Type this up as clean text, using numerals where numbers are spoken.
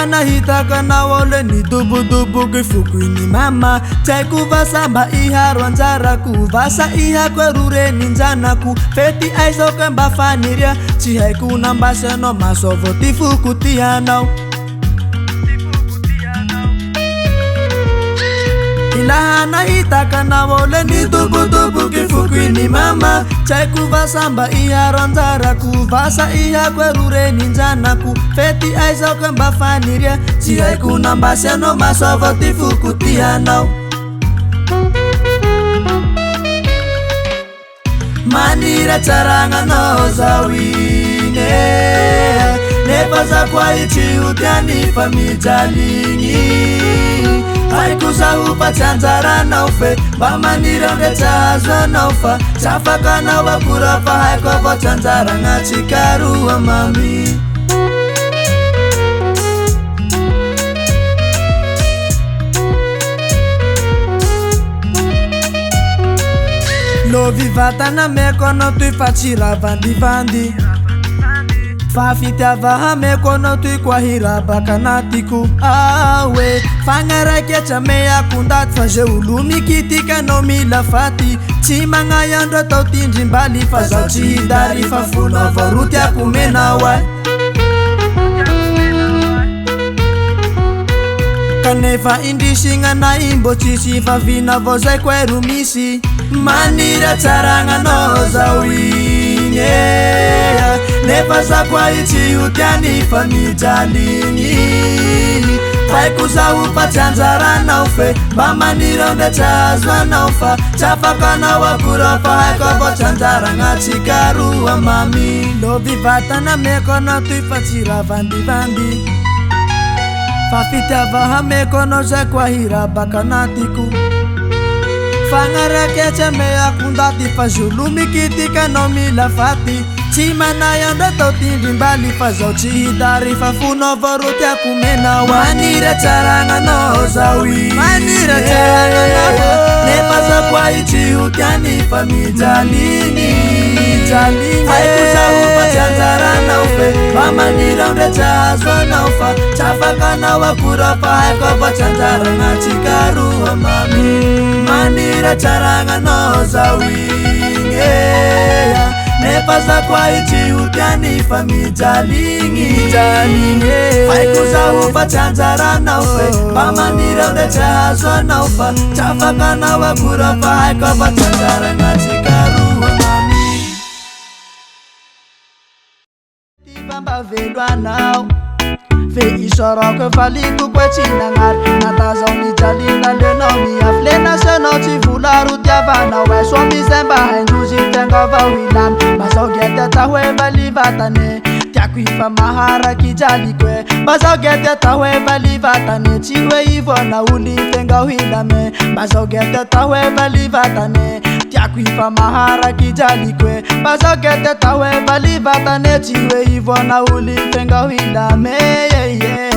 Nahitaka na wale ni dubu kifukuni mama Chaiku vasamba iha rwanzara ku Vasa iha kwerure ninjana ku Feti aiso kemba faniria Chihaiku namba seno masovo tifuku tihanau Nahitaka na wale ni dubu kifukuni mama Chaiku vasamba iha rwanzara ku Vasa iha kwerure ninjana ku Feti aiso kemba faniria Chihaiku namba seno masovo tifuku tihanau Manira charanga no zawine Nepaza kwa ichi utiani famijalingi Haikusa upa chanzara na ufe Bamanira ndetazwa na ufa Chafaka na wakurafa haikovo chanzara ngachikaru wa mami Lovi vatana mekono tui fachira vandi Fafita vaha mekono tui kwa hira bakanatiku Awe Fangara kecha meya kundat faje ulumi kitika no mila fati Chimanga yandra tautinji mbali fazau chihidari Fafuno varuti ya kumena wai Kanefa indishinga na imbo chishi Favina voze kwerumisi Manira charanga no zawinye Nepasa kwa ichi utiani famijalingi Faikusa upa chanzara na ufe Bamanira ndechazwa na ufa Chafaka na wakurafa haikovo chanzara ngachikaru wa mami Lovi vatana mekono tuifachira vandi Fafita vaha mekono ze kwa hira bakanatiku Fangara keche meya kundati fajulumi kitika no mila fati Chimana yanda tautindi mbali fazau chihidari Fafuno voruti ya kumena wa Manira charanga no zawi Manira charanga no Nepaza kwa ichi utiani famijalini Haikusa upa chanzara na ufe Bamanira ndechazwa na ufa Chafaka na wakurafa haikovo chanzara ngachikaru wa mami Manira charanga no zawinge Nepaza kwa ichi utiani famijalingi Faikusa upa chanzara na ufe Bamanira ndechazwa na ufa Chafaka na wakurafa haikovo chanzara ngachikaru wa mami Bamba vedwa nao Fe isoro ke faliku kwe chinangar Natazo mi jalina leno mi aflena seno chifula rutia vana We swami semba henjuzi tenga vawilan Baso gete tahwe vali vatane Tiakuifa mahara kijali kwe Baso gete tahwe vali vatane Chiwe ivo na uli tenga huilame Baso gete tahwe vali vatane Tiakuifa mahara kijali kwe Baso gete tahwe vali vatane Chiwe ivo na uli tenga huilame yeah.